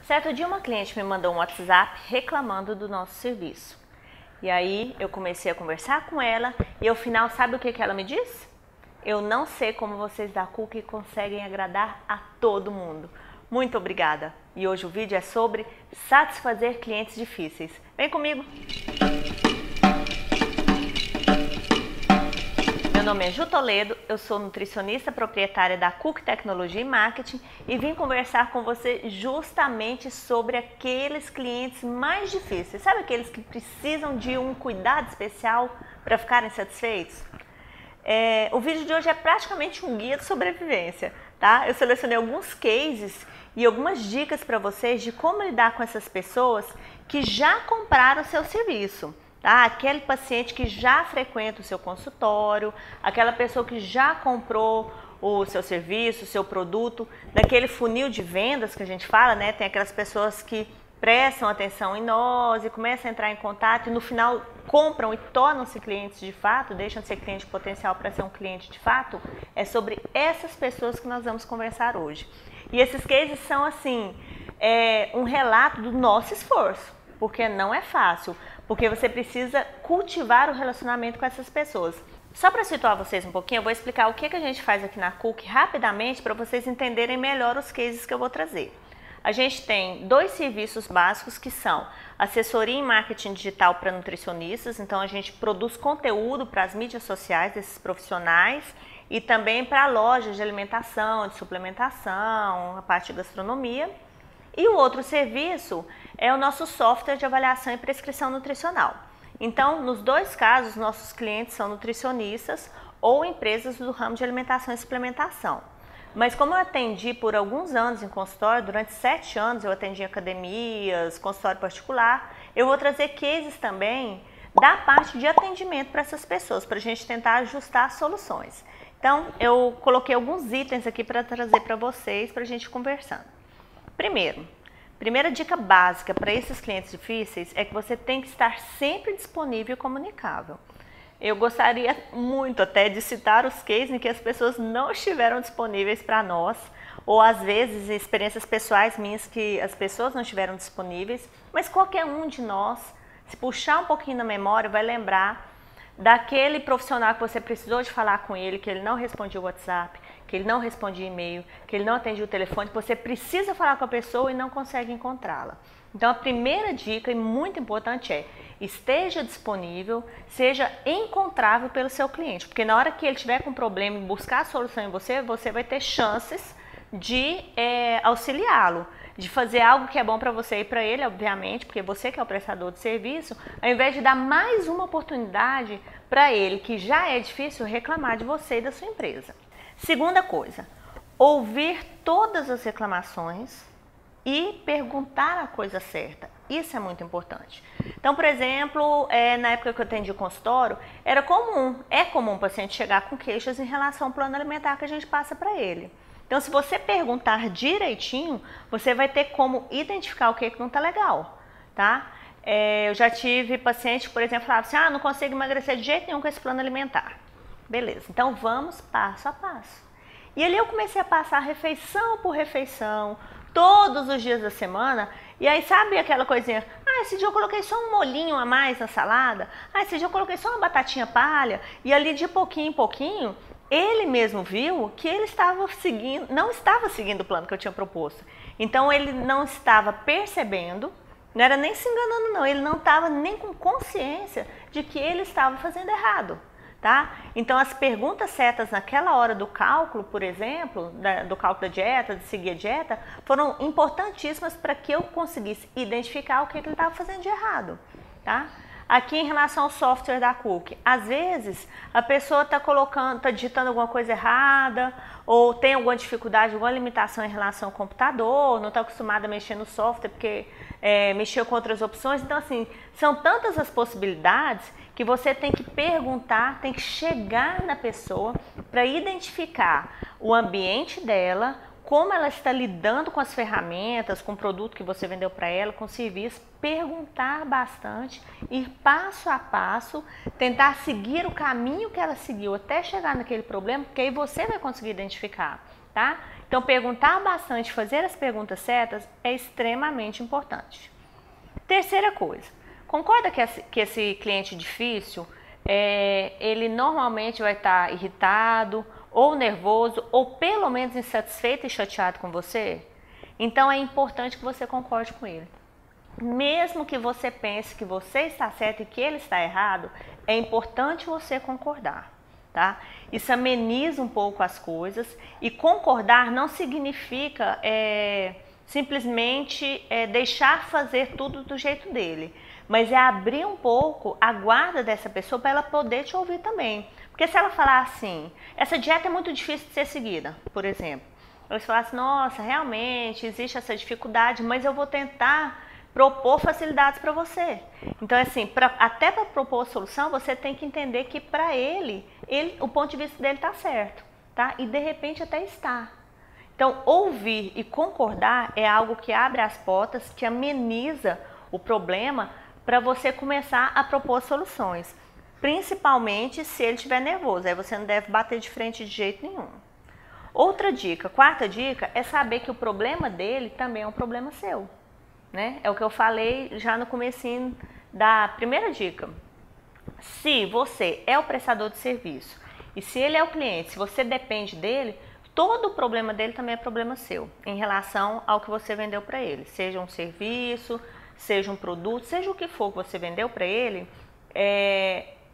Certo dia uma cliente me mandou um WhatsApp reclamando do nosso serviço. E aí eu comecei a conversar com ela e ao final sabe o que ela me disse? Eu não sei como vocês da Cookie conseguem agradar a todo mundo. Muito obrigada! E hoje o vídeo é sobre satisfazer clientes difíceis. Vem comigo! Meu nome é Ju Toledo, eu sou nutricionista proprietária da Cookie Tecnologia e Marketing e vim conversar com você justamente sobre aqueles clientes mais difíceis. Sabe aqueles que precisam de um cuidado especial para ficarem satisfeitos? O vídeo de hoje é praticamente um guia de sobrevivência, tá? Eu selecionei alguns cases e algumas dicas para vocês de como lidar com essas pessoas que já compraram o seu serviço. Tá? Aquele paciente que já frequenta o seu consultório, aquela pessoa que já comprou o seu serviço, o seu produto, daquele funil de vendas que a gente fala, né? Tem aquelas pessoas que prestam atenção em nós e começam a entrar em contato e no final compram e tornam-se clientes de fato, deixam de ser cliente potencial para ser um cliente de fato. É sobre essas pessoas que nós vamos conversar hoje. E esses cases são assim, um relato do nosso esforço, porque não é fácil. Porque você precisa cultivar o relacionamento com essas pessoas. Só para situar vocês um pouquinho, eu vou explicar o que a gente faz aqui na Cookie rapidamente para vocês entenderem melhor os cases que eu vou trazer. A gente tem dois serviços básicos que são assessoria em marketing digital para nutricionistas, então a gente produz conteúdo para as mídias sociais desses profissionais e também para lojas de alimentação, de suplementação, a parte de gastronomia. E o outro serviço é o nosso software de avaliação e prescrição nutricional. Então, nos dois casos, nossos clientes são nutricionistas ou empresas do ramo de alimentação e suplementação. Mas como eu atendi por alguns anos em consultório, durante 7 anos eu atendi em academias, consultório particular, eu vou trazer cases também da parte de atendimento para essas pessoas, para a gente tentar ajustar soluções. Então, eu coloquei alguns itens aqui para trazer para vocês, para a gente conversando. Primeira dica básica para esses clientes difíceis é que você tem que estar sempre disponível e comunicável. Eu gostaria muito até de citar os cases em que as pessoas não estiveram disponíveis para nós, ou às vezes experiências pessoais minhas que as pessoas não estiveram disponíveis, mas qualquer um de nós, se puxar um pouquinho na memória, vai lembrar daquele profissional que você precisou de falar com ele, que ele não respondia o WhatsApp, que ele não respondia e-mail, que ele não atendia o telefone, que você precisa falar com a pessoa e não consegue encontrá-la. Então a primeira dica e muito importante é: esteja disponível, seja encontrável pelo seu cliente, porque na hora que ele tiver com problema e buscar a solução em você, você vai ter chances de auxiliá-lo, de fazer algo que é bom para você e para ele, obviamente, porque você que é o prestador de serviço, ao invés de dar mais uma oportunidade para ele, que já é difícil, reclamar de você e da sua empresa. Segunda coisa, ouvir todas as reclamações e perguntar a coisa certa. Isso é muito importante. Então, por exemplo, na época que eu atendi o consultório, é comum o paciente chegar com queixas em relação ao plano alimentar que a gente passa para ele. Então, se você perguntar direitinho, você vai ter como identificar o que não está legal, tá? Eu já tive paciente que, por exemplo, falava assim: não consigo emagrecer de jeito nenhum com esse plano alimentar. Beleza, então vamos passo a passo. E ali eu comecei a passar refeição por refeição, todos os dias da semana, e aí sabe aquela coisinha: esse dia eu coloquei só um molhinho a mais na salada, esse dia eu coloquei só uma batatinha palha, e ali de pouquinho em pouquinho, ele mesmo viu que ele não estava seguindo o plano que eu tinha proposto. Então ele não estava percebendo, não era nem se enganando não, ele não estava nem com consciência de que ele estava fazendo errado. Tá? Então as perguntas certas naquela hora do cálculo, por exemplo, do cálculo da dieta, de seguir a dieta, foram importantíssimas para que eu conseguisse identificar o que ele estava fazendo de errado. Tá? Aqui em relação ao software da Cookie, às vezes a pessoa está digitando alguma coisa errada, ou tem alguma dificuldade, alguma limitação em relação ao computador, não está acostumada a mexer no software porque mexeu com outras opções. Então assim, são tantas as possibilidades que você tem que perguntar, tem que chegar na pessoa para identificar o ambiente dela, como ela está lidando com as ferramentas, com o produto que você vendeu para ela, com o serviço, perguntar bastante, ir passo a passo, tentar seguir o caminho que ela seguiu até chegar naquele problema, porque aí você vai conseguir identificar tá? Então, perguntar bastante, fazer as perguntas certas é extremamente importante. Terceira coisa, concorda que esse cliente difícil, ele normalmente vai estar irritado, ou nervoso, ou pelo menos insatisfeito e chateado com você? Então, é importante que você concorde com ele. Mesmo que você pense que você está certo e que ele está errado, é importante você concordar, tá? Isso ameniza um pouco as coisas, e concordar não significa simplesmente deixar fazer tudo do jeito dele, mas é abrir um pouco a guarda dessa pessoa para ela poder te ouvir também. Porque se ela falar assim, essa dieta é muito difícil de ser seguida, por exemplo, ela falar assim, nossa, realmente existe essa dificuldade, mas eu vou tentar propor facilidades para você. Então, assim, até para propor a solução, você tem que entender que para ele, o ponto de vista dele está certo, tá? E de repente até está. Então, ouvir e concordar é algo que abre as portas, que ameniza o problema para você começar a propor soluções. Principalmente se ele estiver nervoso, aí você não deve bater de frente de jeito nenhum. Outra dica, quarta dica, é saber que o problema dele também é um problema seu. Né? É o que eu falei já no comecinho da primeira dica. Se você é o prestador de serviço e se ele é o cliente, se você depende dele, todo o problema dele também é problema seu, em relação ao que você vendeu para ele. Seja um serviço, seja um produto, seja o que for que você vendeu para ele,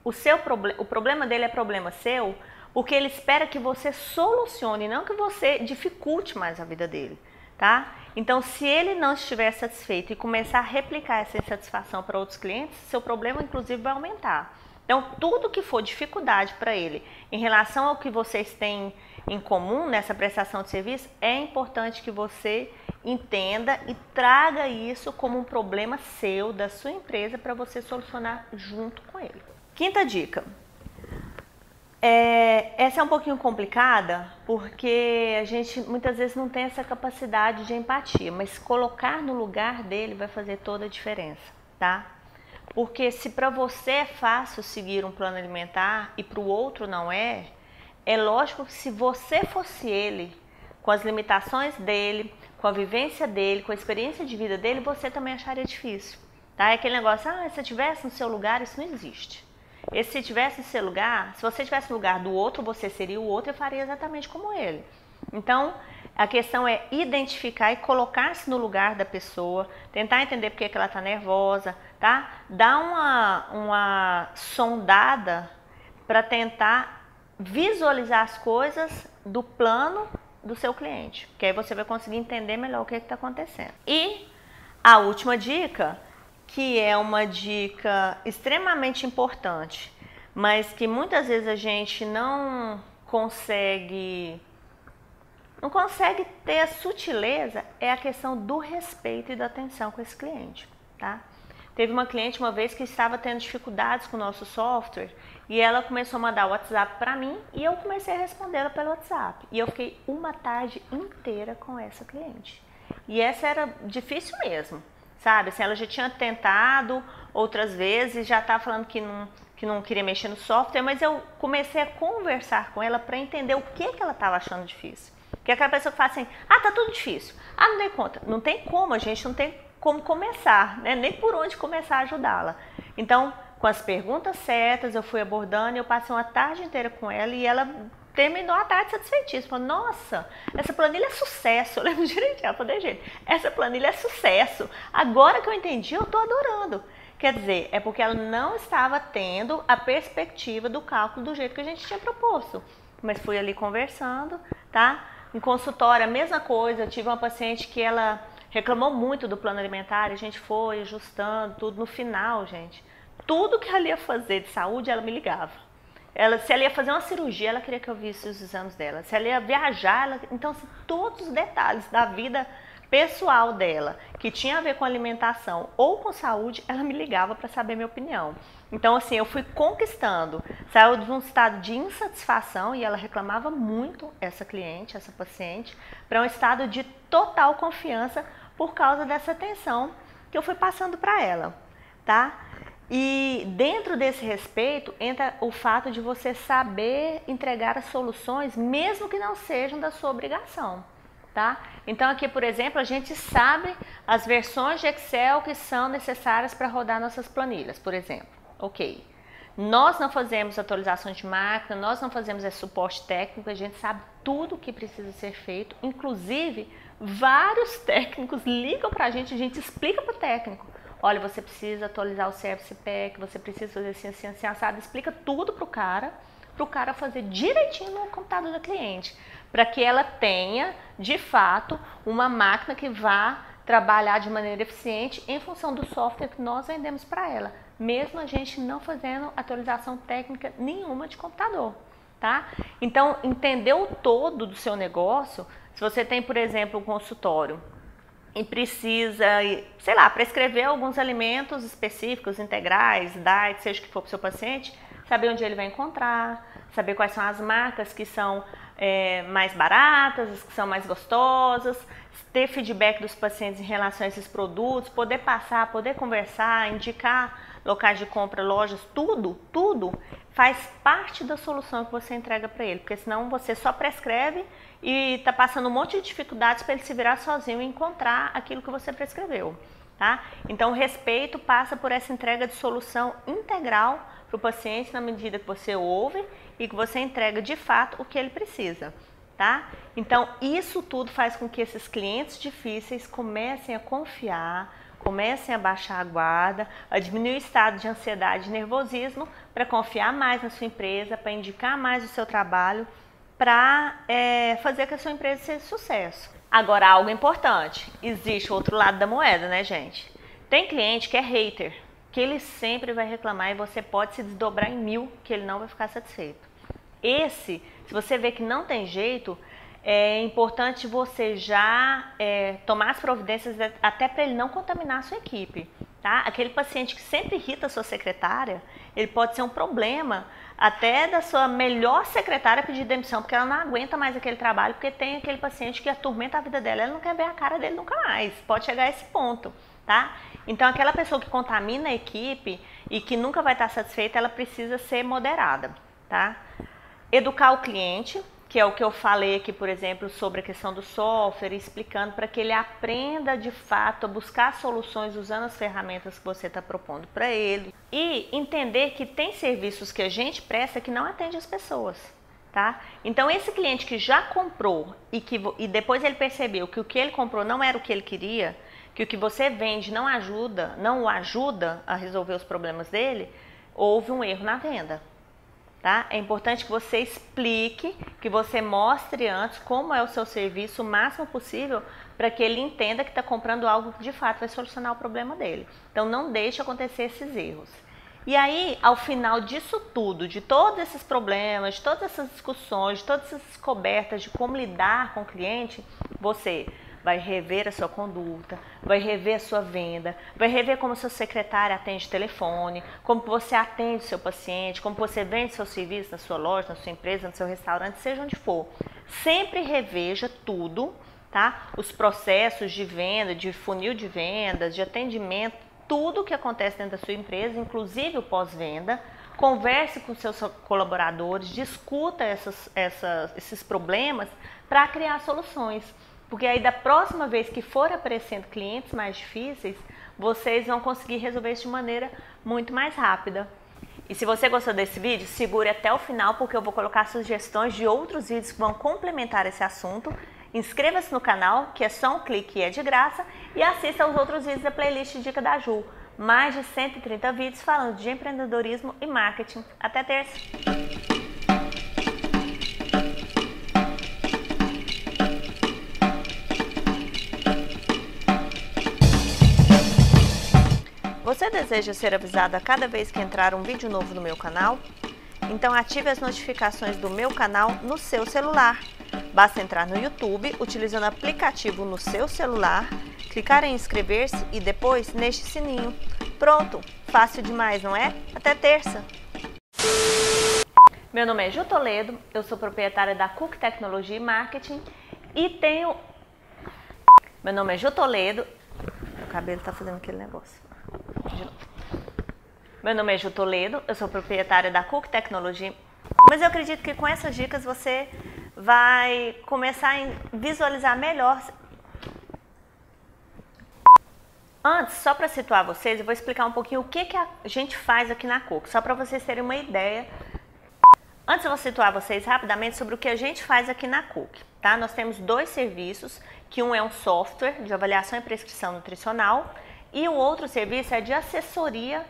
o problema dele é problema seu, porque ele espera que você solucione, não que você dificulte mais a vida dele. Tá? Então, se ele não estiver satisfeito e começar a replicar essa insatisfação para outros clientes, seu problema, inclusive, vai aumentar. Então, tudo que for dificuldade para ele em relação ao que vocês têm em comum nessa prestação de serviço, é importante que você entenda e traga isso como um problema seu, da sua empresa, para você solucionar junto com ele. Quinta dica. Essa é um pouquinho complicada, porque a gente muitas vezes não tem essa capacidade de empatia, mas colocar no lugar dele vai fazer toda a diferença, tá? Porque se para você é fácil seguir um plano alimentar e para o outro não é lógico que se você fosse ele, com as limitações dele, com a vivência dele, com a experiência de vida dele, você também acharia difícil, tá? É aquele negócio, se eu estivesse no seu lugar, isso não existe. E se tivesse no seu lugar, se você estivesse no lugar do outro, você seria o outro e faria exatamente como ele. Então, a questão é identificar e colocar-se no lugar da pessoa, tentar entender por que ela está nervosa, tá? Dar uma sondada para tentar visualizar as coisas do plano do seu cliente, que aí você vai conseguir entender melhor o que está acontecendo. E a última dica, que é uma dica extremamente importante, mas que muitas vezes a gente não consegue ter a sutileza, é a questão do respeito e da atenção com esse cliente, tá? Teve uma cliente uma vez que estava tendo dificuldades com o nosso software e ela começou a mandar o WhatsApp para mim e eu comecei a respondê-la pelo WhatsApp. E eu fiquei uma tarde inteira com essa cliente. E essa era difícil mesmo. Sabe, assim, ela já tinha tentado outras vezes, já estava falando que não queria mexer no software, mas eu comecei a conversar com ela para entender o que ela estava achando difícil. Porque aquela pessoa que fala assim, tá tudo difícil, não dei conta. Não tem como, a gente não tem como começar, né? Nem por onde começar a ajudá-la. Então, com as perguntas certas, eu fui abordando e eu passei uma tarde inteira com ela e ela terminou a tarde satisfeitíssima. Nossa, essa planilha é sucesso. Eu lembro direitinho, ela falou, gente, essa planilha é sucesso. Agora que eu entendi, eu tô adorando. Quer dizer, é porque ela não estava tendo a perspectiva do cálculo do jeito que a gente tinha proposto. Mas fui ali conversando, tá? Em consultório, a mesma coisa. Eu tive uma paciente que ela reclamou muito do plano alimentar, a gente foi ajustando tudo. No final, gente, tudo que ela ia fazer de saúde, ela me ligava. Se ela ia fazer uma cirurgia, ela queria que eu visse os exames dela. Se ela ia viajar, então assim, todos os detalhes da vida pessoal dela, que tinha a ver com alimentação ou com saúde, ela me ligava para saber minha opinião. Então assim, eu fui conquistando, saiu de um estado de insatisfação, e ela reclamava muito, essa cliente, essa paciente, para um estado de total confiança por causa dessa atenção que eu fui passando para ela, tá? E dentro desse respeito entra o fato de você saber entregar as soluções, mesmo que não sejam da sua obrigação, tá? Então aqui, por exemplo, a gente sabe as versões de Excel que são necessárias para rodar nossas planilhas, por exemplo. Ok, nós não fazemos atualizações de máquina, nós não fazemos esse suporte técnico, a gente sabe tudo o que precisa ser feito, inclusive vários técnicos ligam para a gente explica para o técnico. Olha, você precisa atualizar o Service Pack, você precisa fazer assim, assado, explica tudo para o cara fazer direitinho no computador da cliente, para que ela tenha, de fato, uma máquina que vá trabalhar de maneira eficiente em função do software que nós vendemos para ela, mesmo a gente não fazendo atualização técnica nenhuma de computador, tá? Então, entender o todo do seu negócio, se você tem, por exemplo, um consultório, e precisa, sei lá, prescrever alguns alimentos específicos, integrais, diet, seja o que for para o seu paciente, saber onde ele vai encontrar, saber quais são as marcas que são mais baratas, as que são mais gostosas, ter feedback dos pacientes em relação a esses produtos, poder passar, poder conversar, indicar locais de compra, lojas, tudo faz parte da solução que você entrega para ele, porque senão você só prescreve e está passando um monte de dificuldades para ele se virar sozinho e encontrar aquilo que você prescreveu, tá? Então, o respeito passa por essa entrega de solução integral para o paciente na medida que você ouve e que você entrega de fato o que ele precisa, tá? Então, isso tudo faz com que esses clientes difíceis comecem a confiar, comecem a baixar a guarda, a diminuir o estado de ansiedade e nervosismo para confiar mais na sua empresa, para indicar mais o seu trabalho, para fazer que a sua empresa seja sucesso. Agora, algo importante, existe o outro lado da moeda, né, gente? Tem cliente que é hater, que ele sempre vai reclamar e você pode se desdobrar em 1000 que ele não vai ficar satisfeito. Se você vê que não tem jeito, é importante você já tomar as providências até para ele não contaminar a sua equipe, tá? Aquele paciente que sempre irrita a sua secretária, ele pode ser um problema até da sua melhor secretária pedir demissão, porque ela não aguenta mais aquele trabalho, porque tem aquele paciente que atormenta a vida dela, ela não quer ver a cara dele nunca mais, pode chegar a esse ponto, tá? Então aquela pessoa que contamina a equipe e que nunca vai estar satisfeita, ela precisa ser moderada, tá? Educar o cliente, que é o que eu falei aqui, por exemplo, sobre a questão do software, explicando para que ele aprenda de fato a buscar soluções usando as ferramentas que você está propondo para ele. E entender que tem serviços que a gente presta que não atende as pessoas, tá? Então esse cliente que já comprou e depois ele percebeu que o que ele comprou não era o que ele queria, que o que você vende não o ajuda a resolver os problemas dele, houve um erro na venda. Tá? É importante que você explique, que você mostre antes como é o seu serviço o máximo possível para que ele entenda que está comprando algo que de fato vai solucionar o problema dele. Então não deixe acontecer esses erros. E aí, ao final disso tudo, de todos esses problemas, de todas essas discussões, de todas essas descobertas de como lidar com o cliente, você vai rever a sua conduta, vai rever a sua venda, vai rever como seu secretário atende o telefone, como você atende o seu paciente, como você vende seu serviço na sua loja, na sua empresa, no seu restaurante, seja onde for. Sempre reveja tudo, tá? Os processos de venda, de funil de vendas, de atendimento, tudo que acontece dentro da sua empresa, inclusive o pós-venda. Converse com seus colaboradores, discuta esses problemas para criar soluções. Porque aí da próxima vez que for aparecendo clientes mais difíceis, vocês vão conseguir resolver isso de maneira muito mais rápida. E se você gostou desse vídeo, segure até o final, porque eu vou colocar sugestões de outros vídeos que vão complementar esse assunto. Inscreva-se no canal, que é só um clique e é de graça, e assista aos outros vídeos da playlist Dica da Ju. Mais de 130 vídeos falando de empreendedorismo e marketing. Até terça! Você deseja ser avisado a cada vez que entrar um vídeo novo no meu canal? Então ative as notificações do meu canal no seu celular. Basta entrar no YouTube utilizando o aplicativo no seu celular, clicar em inscrever-se e depois neste sininho. Pronto! Fácil demais, não é? Até terça! Meu nome é Ju Toledo, eu sou proprietária da Cook Tecnologia e Marketing e tenho... Meu nome é Ju Toledo... Meu cabelo tá fazendo aquele negócio. De novo. Meu nome é Ju Toledo, eu sou proprietária da Cook Tecnologia, mas eu acredito que com essas dicas você vai começar a visualizar melhor. Antes, só para situar vocês, eu vou explicar um pouquinho o que a gente faz aqui na Cook, só para vocês terem uma ideia. Antes eu vou situar vocês rapidamente sobre o que a gente faz aqui na Cook, tá? Nós temos dois serviços, que um é um software de avaliação e prescrição nutricional e o outro serviço é de assessoria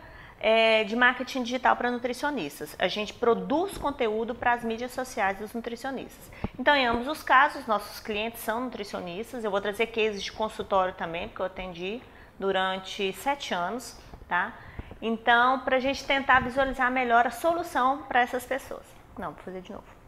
de marketing digital para nutricionistas. A gente produz conteúdo para as mídias sociais dos nutricionistas. Então, em ambos os casos, nossos clientes são nutricionistas. Eu vou trazer cases de consultório também, porque eu atendi durante 7 anos, tá? Então, para a gente tentar visualizar melhor a solução para essas pessoas. Não, vou fazer de novo.